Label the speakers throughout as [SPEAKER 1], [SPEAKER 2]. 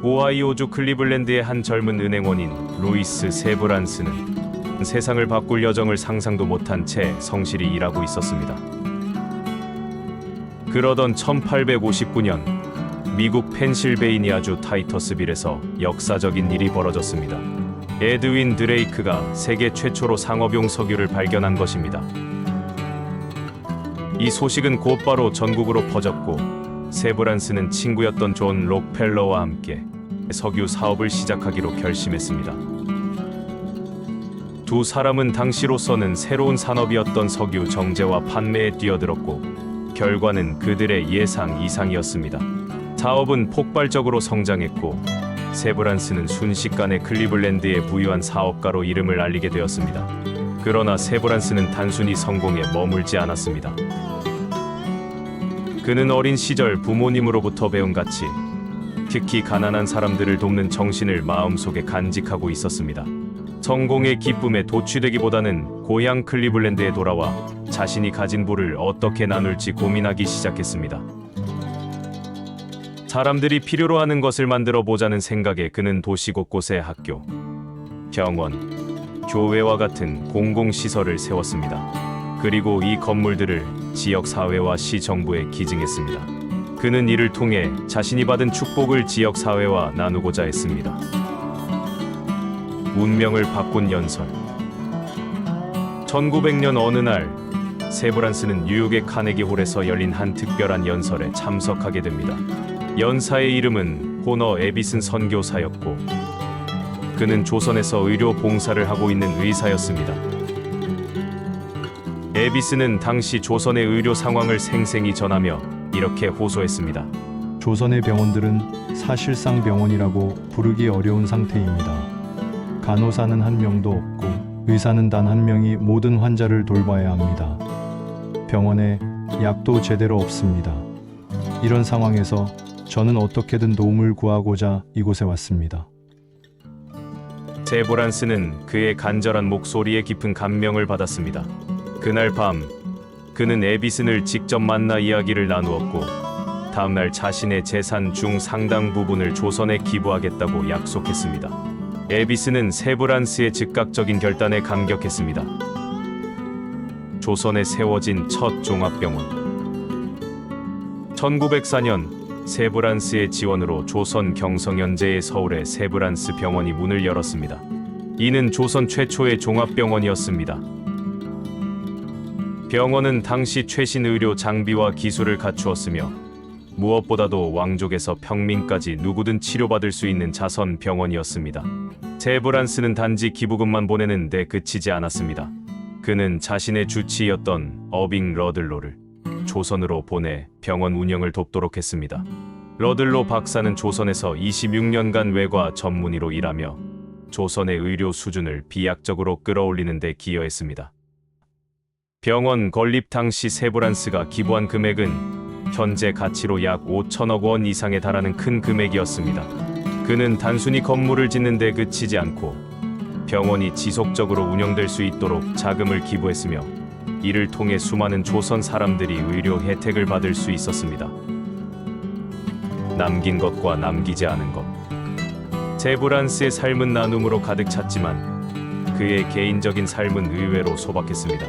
[SPEAKER 1] 오하이오주 클리블랜드의 한 젊은 은행원인 루이스 세브란스는 세상을 바꿀 여정을 상상도 못한 채 성실히 일하고 있었습니다. 그러던 1859년 미국 펜실베이니아주 타이터스빌에서 역사적인 일이 벌어졌습니다. 에드윈 드레이크가 세계 최초로 상업용 석유를 발견한 것입니다. 이 소식은 곧바로 전국으로 퍼졌고 세브란스는 친구였던 존 록펠러와 함께 석유 사업을 시작하기로 결심했습니다. 두 사람은 당시로서는 새로운 산업이었던 석유 정제와 판매에 뛰어들었고 결과는 그들의 예상 이상이었습니다. 사업은 폭발적으로 성장했고 세브란스는 순식간에 클리블랜드의 부유한 사업가로 이름을 알리게 되었습니다. 그러나 세브란스는 단순히 성공에 머물지 않았습니다. 그는 어린 시절 부모님으로부터 배운 가치, 특히 가난한 사람들을 돕는 정신을 마음속에 간직하고 있었습니다. 성공의 기쁨에 도취되기보다는 고향 클리블랜드에 돌아와 자신이 가진 부를 어떻게 나눌지 고민하기 시작했습니다. 사람들이 필요로 하는 것을 만들어 보자는 생각에 그는 도시 곳곳에 학교, 병원, 교회와 같은 공공시설을 세웠습니다. 그리고 이 건물들을 지역사회와 시정부에 기증했습니다. 그는 이를 통해 자신이 받은 축복을 지역사회와 나누고자 했습니다. 운명을 바꾼 연설. 1900년 어느 날 세브란스는 뉴욕의 카네기 홀에서 열린 한 특별한 연설에 참석하게 됩니다. 연사의 이름은 호너 에비슨 선교사였고 그는 조선에서 의료 봉사를 하고 있는 의사였습니다. 에비스는 당시 조선의 의료 상황을 생생히 전하며 이렇게 호소했습니다.
[SPEAKER 2] 조선의 병원들은 사실상 병원이라고 부르기 어려운 상태입니다. 간호사는 한 명도 없고 의사는 단 한 명이 모든 환자를 돌봐야 합니다. 병원에 약도 제대로 없습니다. 이런 상황에서 저는 어떻게든 도움을 구하고자 이곳에 왔습니다.
[SPEAKER 1] 세브란스는 그의 간절한 목소리에 깊은 감명을 받았습니다. 그날 밤 그는 에비슨을 직접 만나 이야기를 나누었고 다음날 자신의 재산 중 상당 부분을 조선에 기부하겠다고 약속했습니다. 에비슨은 세브란스의 즉각적인 결단에 감격했습니다. 조선에 세워진 첫 종합병원. 1904년 세브란스의 지원으로 조선 경성연제의 서울의 세브란스 병원이 문을 열었습니다. 이는 조선 최초의 종합병원이었습니다. 병원은 당시 최신 의료 장비와 기술을 갖추었으며 무엇보다도 왕족에서 평민까지 누구든 치료받을 수 있는 자선 병원이었습니다. 세브란스는 단지 기부금만 보내는 데 그치지 않았습니다. 그는 자신의 주치의였던 어빙 러들로를 조선으로 보내 병원 운영을 돕도록 했습니다. 러들로 박사는 조선에서 26년간 외과 전문의로 일하며 조선의 의료 수준을 비약적으로 끌어올리는 데 기여했습니다. 병원 건립 당시 세브란스가 기부한 금액은 현재 가치로 약 5천억 원 이상에 달하는 큰 금액이었습니다. 그는 단순히 건물을 짓는 데 그치지 않고 병원이 지속적으로 운영될 수 있도록 자금을 기부했으며 이를 통해 수많은 조선 사람들이 의료 혜택을 받을 수 있었습니다. 남긴 것과 남기지 않은 것. 세브란스의 삶은 나눔으로 가득 찼지만 그의 개인적인 삶은 의외로 소박했습니다.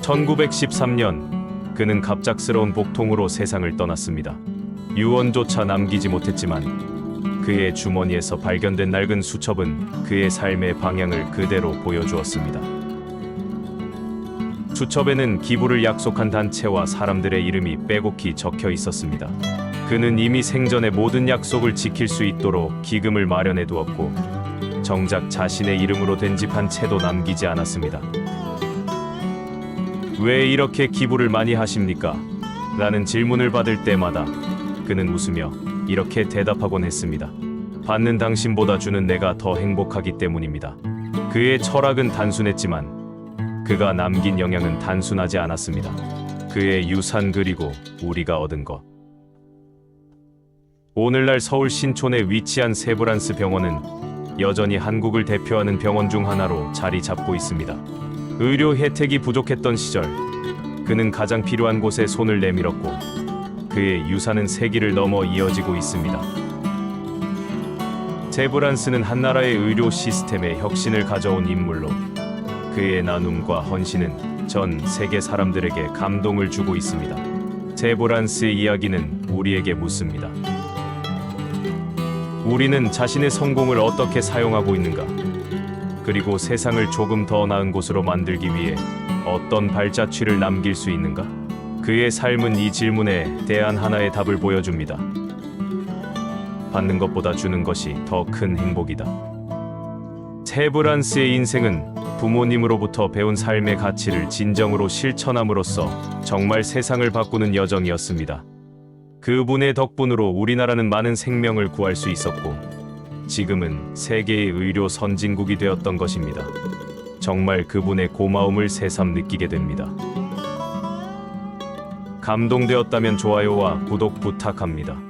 [SPEAKER 1] 1913년 그는 갑작스러운 복통으로 세상을 떠났습니다. 유언조차 남기지 못했지만 그의 주머니에서 발견된 낡은 수첩은 그의 삶의 방향을 그대로 보여주었습니다. 수첩에는 기부를 약속한 단체와 사람들의 이름이 빼곡히 적혀 있었습니다. 그는 이미 생전에 모든 약속을 지킬 수 있도록 기금을 마련해 두었고 정작 자신의 이름으로 된 집 한 채도 남기지 않았습니다. 왜 이렇게 기부를 많이 하십니까? 라는 질문을 받을 때마다 그는 웃으며 이렇게 대답하곤 했습니다. 받는 당신보다 주는 내가 더 행복하기 때문입니다. 그의 철학은 단순했지만 그가 남긴 영향은 단순하지 않았습니다. 그의 유산 그리고 우리가 얻은 것. 오늘날 서울 신촌에 위치한 세브란스 병원은 여전히 한국을 대표하는 병원 중 하나로 자리 잡고 있습니다. 의료 혜택이 부족했던 시절 그는 가장 필요한 곳에 손을 내밀었고 그의 유산은 세기를 넘어 이어지고 있습니다. 제브란스는 한나라의 의료 시스템에 혁신을 가져온 인물로 그의 나눔과 헌신은 전 세계 사람들에게 감동을 주고 있습니다. 제브란스의 이야기는 우리에게 묻습니다. 우리는 자신의 성공을 어떻게 사용하고 있는가? 그리고 세상을 조금 더 나은 곳으로 만들기 위해 어떤 발자취를 남길 수 있는가? 그의 삶은 이 질문에 대한 하나의 답을 보여줍니다. 받는 것보다 주는 것이 더 큰 행복이다. 제브란스의 인생은 부모님으로부터 배운 삶의 가치를 진정으로 실천함으로써 정말 세상을 바꾸는 여정이었습니다. 그분의 덕분으로 우리나라는 많은 생명을 구할 수 있었고 지금은 세계의 의료 선진국이 되었던 것입니다. 정말 그분의 고마움을 새삼 느끼게 됩니다. 감동되었다면 좋아요와 구독 부탁합니다.